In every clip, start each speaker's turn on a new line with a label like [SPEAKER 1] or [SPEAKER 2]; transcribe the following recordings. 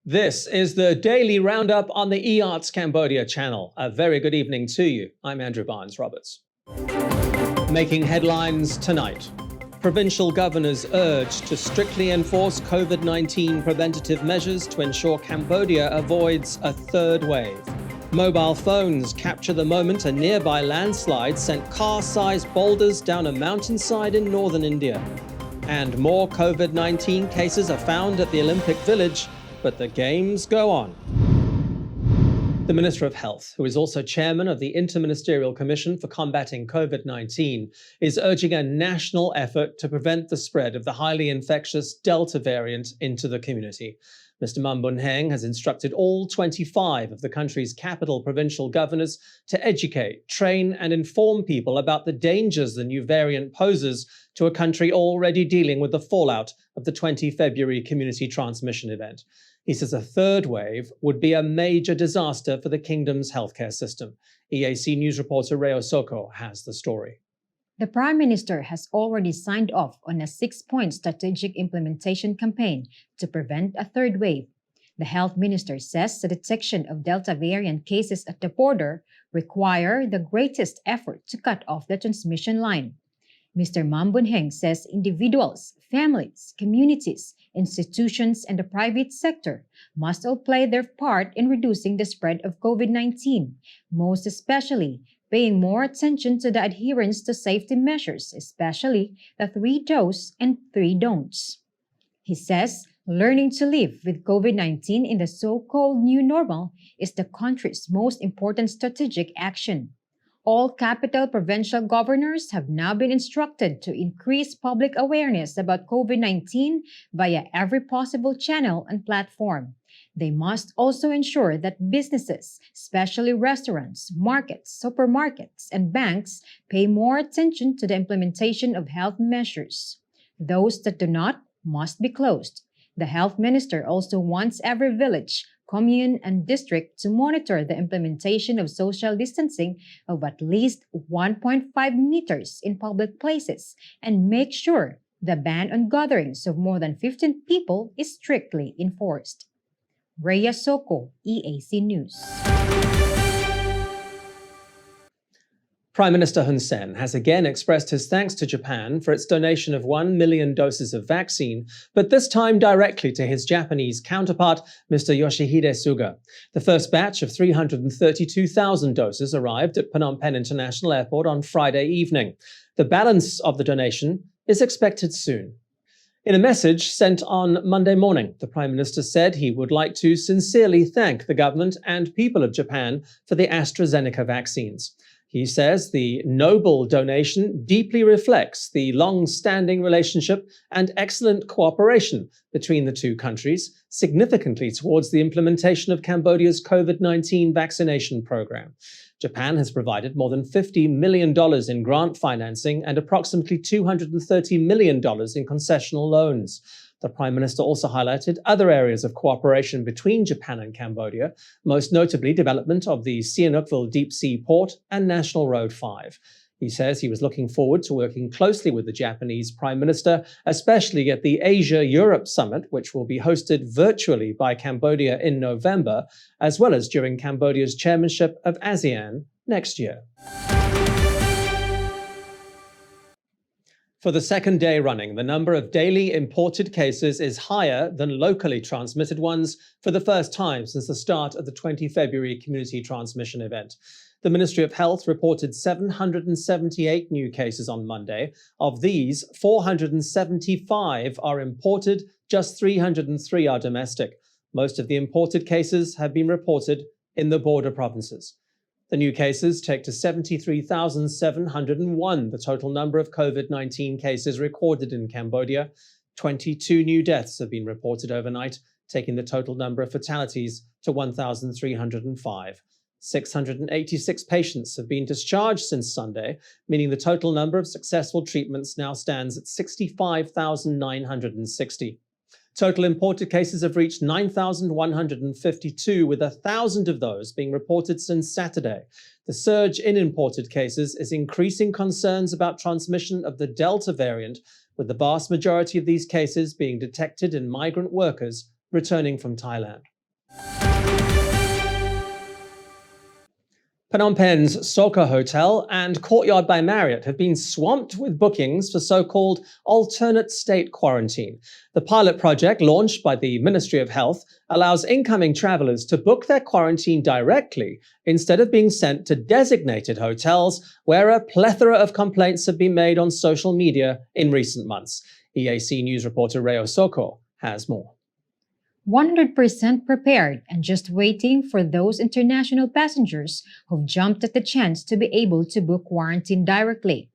[SPEAKER 1] This is the Daily Roundup on the EAC Cambodia channel. A very good evening to you. I'm Andrew Barnes-Roberts. Making headlines tonight. Provincial governors urge to strictly enforce COVID-19 preventative measures to ensure Cambodia avoids a third wave. Mobile phones capture the moment a nearby landslide sent car-sized boulders down a mountainside in northern India. And more COVID-19 cases are found at the Olympic Village, but the games go on. The Minister of Health, who is also chairman of the Interministerial Commission for Combating COVID-19, is urging a national effort to prevent the spread of the highly infectious Delta variant into the community. Mr. Hun Sen has instructed all 25 of the country's capital provincial governors to educate, train and inform people about the dangers the new variant poses to a country already dealing with the fallout of the 20 February community transmission event. He says a third wave would be a major disaster for the kingdom's healthcare system. EAC News reporter Reo Soko has the story.
[SPEAKER 2] The Prime Minister has already signed off on a 6-point strategic implementation campaign to prevent a third wave. The Health Minister says the detection of Delta variant cases at the border require the greatest effort to cut off the transmission line. Mr. Hun Sen says individuals, families, communities, institutions, and the private sector must all play their part in reducing the spread of COVID-19, most especially paying more attention to the adherence to safety measures, especially the 3 do's and 3 don'ts. He says learning to live with COVID-19 in the so-called new normal is the country's most important strategic action. All capital provincial governors have now been instructed to increase public awareness about COVID-19 via every possible channel and platform. They must also ensure that businesses, especially restaurants, markets, supermarkets, and banks, pay more attention to the implementation of health measures. Those that do not must be closed. The health minister also wants every village, commune, and district to monitor the implementation of social distancing of at least 1.5 meters in public places and make sure the ban on gatherings of more than 15 people is strictly enforced. Rhea Soko, EAC News.
[SPEAKER 1] Prime Minister Hun Sen has again expressed his thanks to Japan for its donation of 1 million doses of vaccine, but this time directly to his Japanese counterpart, Mr. Yoshihide Suga. The first batch of 332,000 doses arrived at Phnom Penh International Airport on Friday evening. The balance of the donation is expected soon. In a message sent on Monday morning, the Prime Minister said he would like to sincerely thank the government and people of Japan for the AstraZeneca vaccines. He says the noble donation deeply reflects the long-standing relationship and excellent cooperation between the two countries, significantly towards the implementation of Cambodia's COVID-19 vaccination program. Japan has provided more than $50 million in grant financing and approximately $230 million in concessional loans. The Prime Minister also highlighted other areas of cooperation between Japan and Cambodia, most notably development of the Sihanoukville Deep Sea Port and National Road 5. He says he was looking forward to working closely with the Japanese Prime Minister, especially at the Asia-Europe Summit, which will be hosted virtually by Cambodia in November, as well as during Cambodia's chairmanship of ASEAN next year. For the second day running, the number of daily imported cases is higher than locally transmitted ones for the first time since the start of the 20 February community transmission event. The Ministry of Health reported 778 new cases on Monday. Of these, 475 are imported, just 303 are domestic. Most of the imported cases have been reported in the border provinces. The new cases take to 73,701 the total number of COVID-19 cases recorded in Cambodia. 22 new deaths have been reported overnight, taking the total number of fatalities to 1,305. 686 patients have been discharged since Sunday, meaning the total number of successful treatments now stands at 65,960. Total imported cases have reached 9,152, with 1,000 of those being reported since Saturday. The surge in imported cases is increasing concerns about transmission of the Delta variant, with the vast majority of these cases being detected in migrant workers returning from Thailand. Phnom Penh's Soka Hotel and Courtyard by Marriott have been swamped with bookings for so-called alternate state quarantine. The pilot project, launched by the Ministry of Health, allows incoming travelers to book their quarantine directly instead of being sent to designated hotels where a plethora of complaints have been made on social media in recent months. EAC News reporter Reo Soko has more.
[SPEAKER 2] 100% prepared and just waiting for those international passengers who've jumped at the chance to be able to book quarantine directly.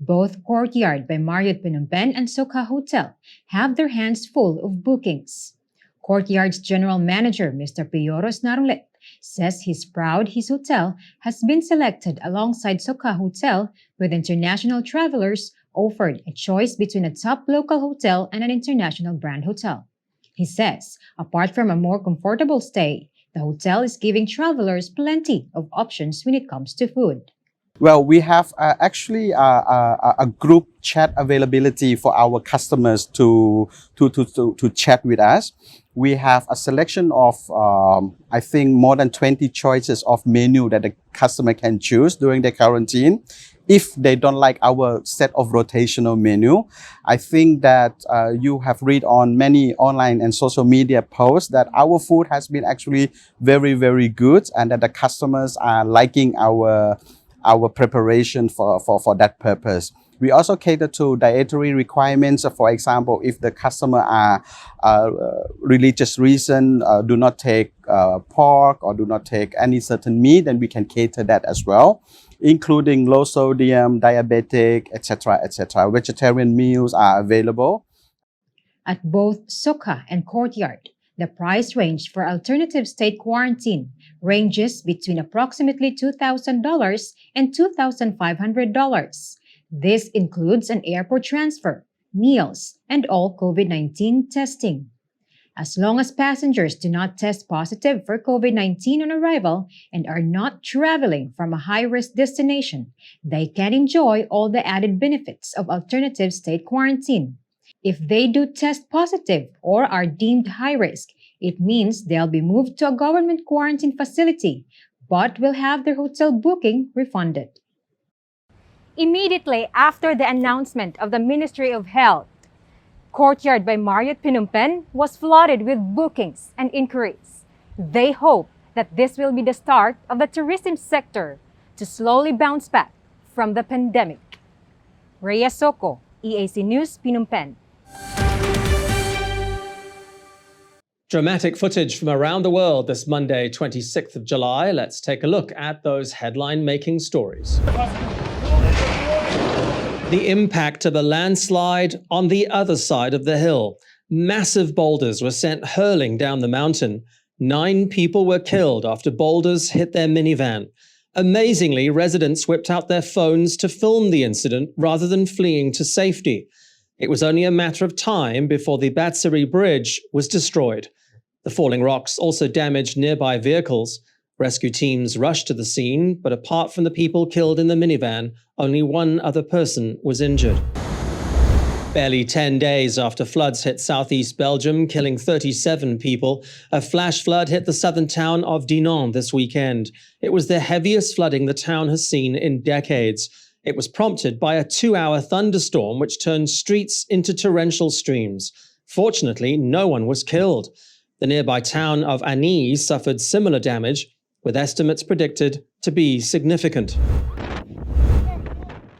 [SPEAKER 2] Both Courtyard by Marriott Phnom Penh and Soka Hotel have their hands full of bookings. Courtyard's general manager, Mr. Pioros Narulet, says he's proud his hotel has been selected alongside Soka Hotel, with international travelers offered a choice between a top local hotel and an international brand hotel. He says, apart from a more comfortable stay, the hotel is giving travelers plenty of options when it comes to food.
[SPEAKER 3] Well, we have actually a group chat availability for our customers to chat with us. We have a selection of, I think, more than 20 choices of menu that the customer can choose during their quarantine. If they don't like our set of rotational menu, I think that you have read on many online and social media posts that our food has been actually very, very good, and that the customers are liking our preparation for that purpose. We also cater to dietary requirements. For example, if the customer are religious reason, do not take pork or do not take any certain meat, then we can cater that as well, including low sodium, diabetic, etc., etc. Vegetarian meals are available.
[SPEAKER 2] At both Soka and Courtyard, the price range for alternative state quarantine ranges between approximately $2,000 and $2,500. This includes an airport transfer, meals, and all COVID-19 testing. As long as passengers do not test positive for COVID-19 on arrival and are not traveling from a high-risk destination, they can enjoy all the added benefits of alternative state quarantine. If they do test positive or are deemed high risk, it means they'll be moved to a government quarantine facility, but will have their hotel booking refunded.
[SPEAKER 4] Immediately after the announcement of the Ministry of Health, Courtyard by Marriott Phnom Penh was flooded with bookings and inquiries. They hope that this will be the start of the tourism sector to slowly bounce back from the pandemic. Rhea Soko, EAC News, Phnom Penh.
[SPEAKER 1] Dramatic footage from around the world this Monday, 26th of July. Let's take a look at those headline-making stories. The impact of a landslide on the other side of the hill. Massive boulders were sent hurling down the mountain. 9 people were killed after boulders hit their minivan. Amazingly, residents whipped out their phones to film the incident rather than fleeing to safety. It was only a matter of time before the Batsiri Bridge was destroyed. The falling rocks also damaged nearby vehicles. Rescue teams rushed to the scene, but apart from the people killed in the minivan, only 1 other person was injured. Barely 10 days after floods hit southeast Belgium, killing 37 people, a flash flood hit the southern town of Dinan this weekend. It was the heaviest flooding the town has seen in decades. It was prompted by a 2-hour thunderstorm which turned streets into torrential streams. Fortunately, no one was killed. The nearby town of Ani suffered similar damage, with estimates predicted to be significant.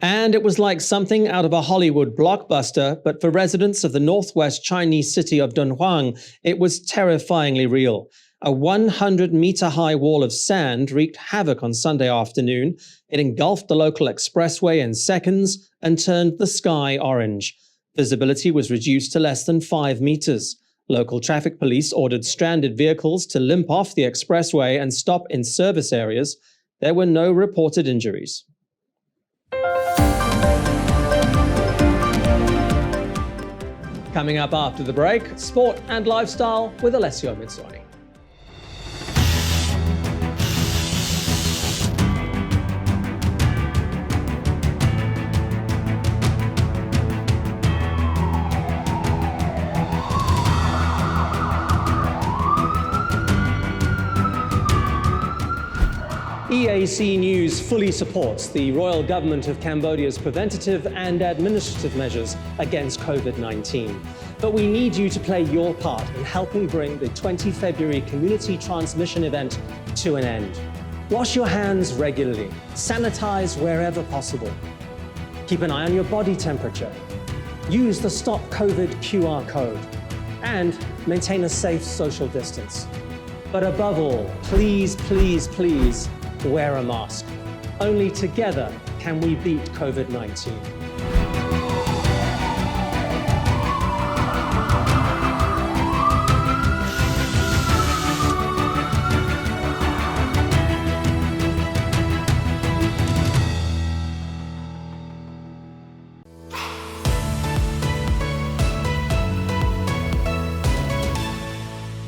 [SPEAKER 1] And it was like something out of a Hollywood blockbuster, but for residents of the northwest Chinese city of Dunhuang, it was terrifyingly real. A 100-meter-high wall of sand wreaked havoc on Sunday afternoon. It engulfed the local expressway in seconds and turned the sky orange. Visibility was reduced to less than 5 meters. Local traffic police ordered stranded vehicles to limp off the expressway and stop in service areas. There were no reported injuries. Coming up after the break, sport and lifestyle with Alessio Mizzoni. EAC News fully supports the Royal Government of Cambodia's preventative and administrative measures against COVID-19. But we need you to play your part in helping bring the 20 February community transmission event to an end. Wash your hands regularly, sanitize wherever possible. Keep an eye on your body temperature. Use the Stop COVID QR code and maintain a safe social distance. But above all, please, please, please wear a mask. Only together can we beat COVID-19.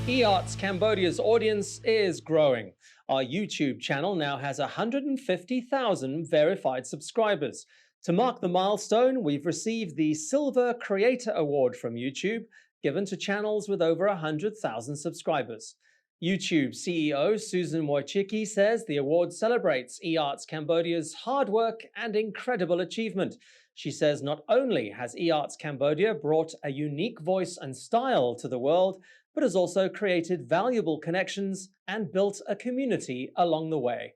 [SPEAKER 1] EART's Cambodia's audience is growing. Our YouTube channel now has 150,000 verified subscribers. To mark the milestone, we've received the Silver Creator Award from YouTube, given to channels with over 100,000 subscribers. YouTube CEO Susan Wojcicki says the award celebrates EART's Cambodia's hard work and incredible achievement. She says not only has EART's Cambodia brought a unique voice and style to the world, but has also created valuable connections and built a community along the way.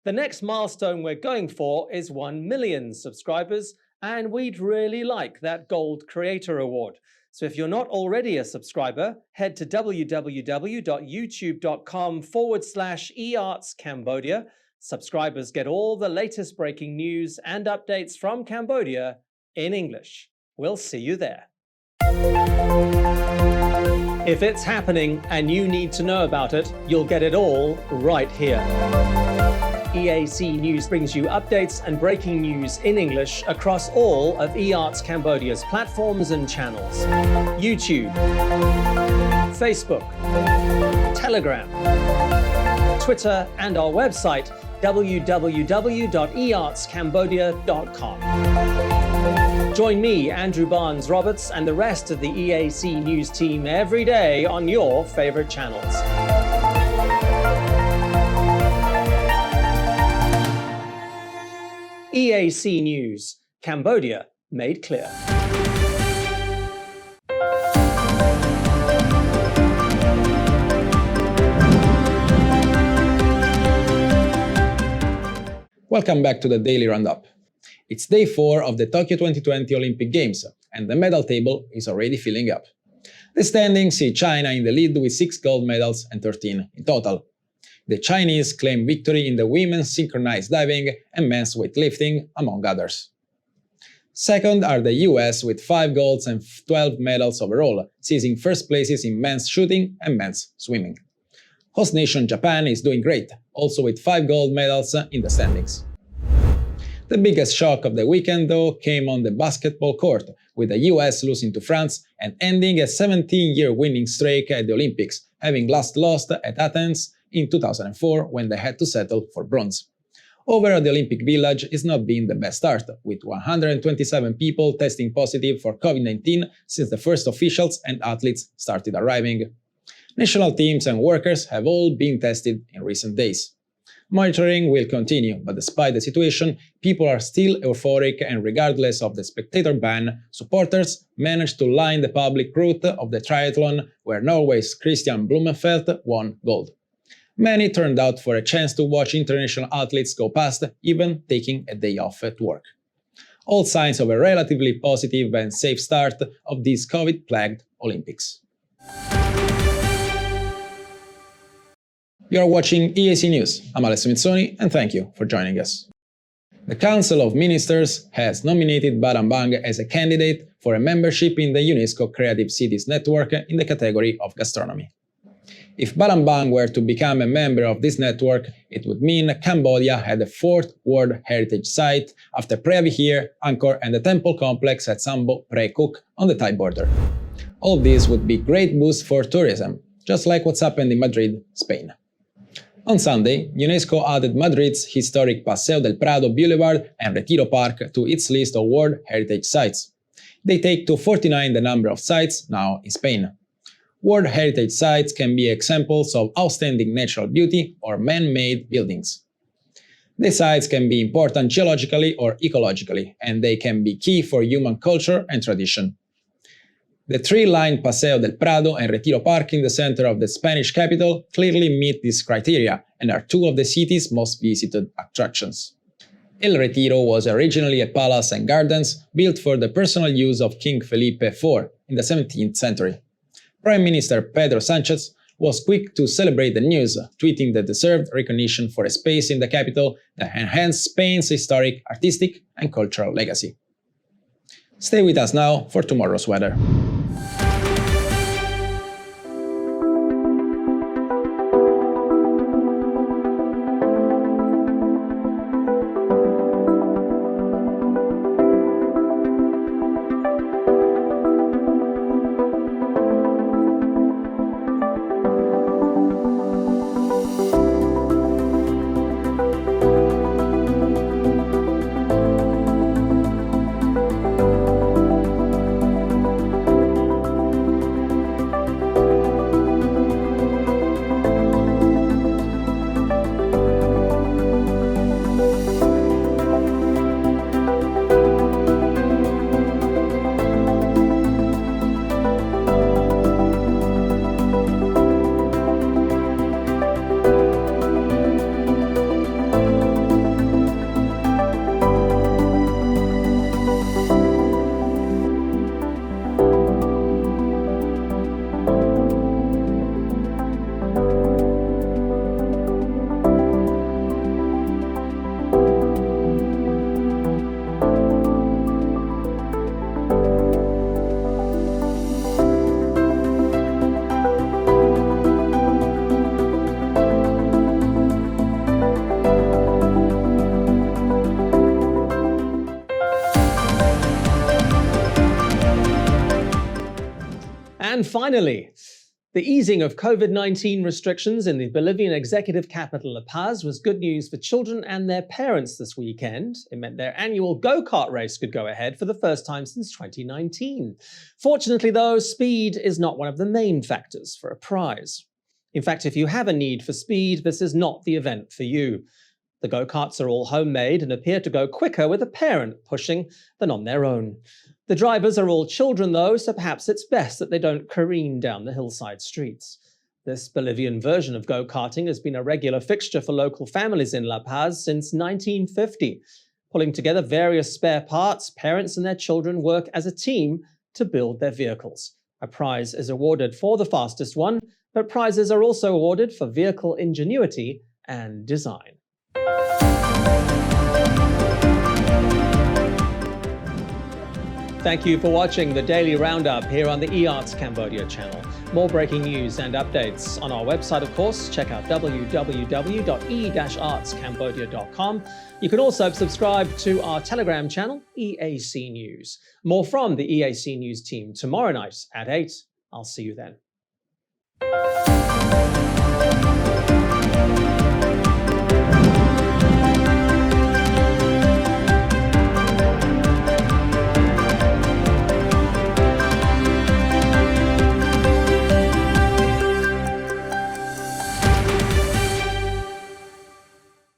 [SPEAKER 1] The next milestone we're going for is 1 million subscribers, and we'd really like that Gold Creator Award. So if you're not already a subscriber, head to www.youtube.com/eartscambodia. Subscribers get all the latest breaking news and updates from Cambodia in English. We'll see you there. If it's happening and you need to know about it, you'll get it all right here. EAC News brings you updates and breaking news in English across all of EART's Cambodia's platforms and channels. YouTube, Facebook, Telegram, Twitter, and our website, www.eartscambodia.com. Join me, Andrew Barnes-Roberts, and the rest of the EAC News team every day on your favorite channels. EAC News, Cambodia made clear.
[SPEAKER 5] Welcome back to the Daily Roundup. It's day 4 of the Tokyo 2020 Olympic Games, and the medal table is already filling up. The standings see China in the lead with 6 gold medals and 13 in total. The Chinese claim victory in the women's synchronized diving and men's weightlifting, among others. Second are the US with 5 golds and 12 medals overall, seizing first places in men's shooting and men's swimming. Host nation Japan is doing great, also with 5 gold medals in the standings. The biggest shock of the weekend, though, came on the basketball court, with the US losing to France and ending a 17-year winning streak at the Olympics, having last lost at Athens in 2004 when they had to settle for bronze. Overall, the Olympic Village is not being the best start, with 127 people testing positive for COVID-19 since the first officials and athletes started arriving. National teams and workers have all been tested in recent days. Monitoring will continue, but despite the situation, people are still euphoric, and regardless of the spectator ban, supporters managed to line the public route of the triathlon, where Norway's Christian Blumenfeldt won gold. Many turned out for a chance to watch international athletes go past, even taking a day off at work. All signs of a relatively positive and safe start of these COVID-plagued Olympics. You are watching EAC News. I'm Alessio Mizzoni, and thank you for joining us. The Council of Ministers has nominated Battambang as a candidate for a membership in the UNESCO Creative Cities Network in the category of gastronomy. If Battambang were to become a member of this network, it would mean Cambodia had a 4th World Heritage Site after Preah Vihear, Angkor, and the temple complex at Sambo Prey Cook on the Thai border. All this would be great boost for tourism, just like what's happened in Madrid, Spain. On Sunday, UNESCO added Madrid's historic Paseo del Prado Boulevard and Retiro Park to its list of World Heritage Sites. They take to 49 the number of sites now in Spain. World Heritage Sites can be examples of outstanding natural beauty or man-made buildings. The sites can be important geologically or ecologically, and they can be key for human culture and tradition. The three-line Paseo del Prado and Retiro Park in the center of the Spanish capital clearly meet this criteria and are two of the city's most visited attractions. El Retiro was originally a palace and gardens built for the personal use of King Felipe IV in the 17th century. Prime Minister Pedro Sánchez was quick to celebrate the news, tweeting the deserved recognition for a space in the capital that enhanced Spain's historic, artistic, and cultural legacy. Stay with us now for tomorrow's weather.
[SPEAKER 1] And finally, the easing of COVID-19 restrictions in the Bolivian executive capital, La Paz, was good news for children and their parents this weekend. It meant their annual go-kart race could go ahead for the first time since 2019. Fortunately, though, speed is not one of the main factors for a prize. In fact, if you have a need for speed, this is not the event for you. The go-karts are all homemade and appear to go quicker with a parent pushing than on their own. The drivers are all children, though, so perhaps it's best that they don't careen down the hillside streets. This Bolivian version of go-karting has been a regular fixture for local families in La Paz since 1950. Pulling together various spare parts, parents and their children work as a team to build their vehicles. A prize is awarded for the fastest one, but prizes are also awarded for vehicle ingenuity and design. Thank you for watching the Daily Roundup here on the EAC Cambodia channel. More breaking news and updates on our website, of course. Check out www.e-artscambodia.com. You can also subscribe to our Telegram channel, EAC News. More from the EAC News team tomorrow night at 8. I'll see you then.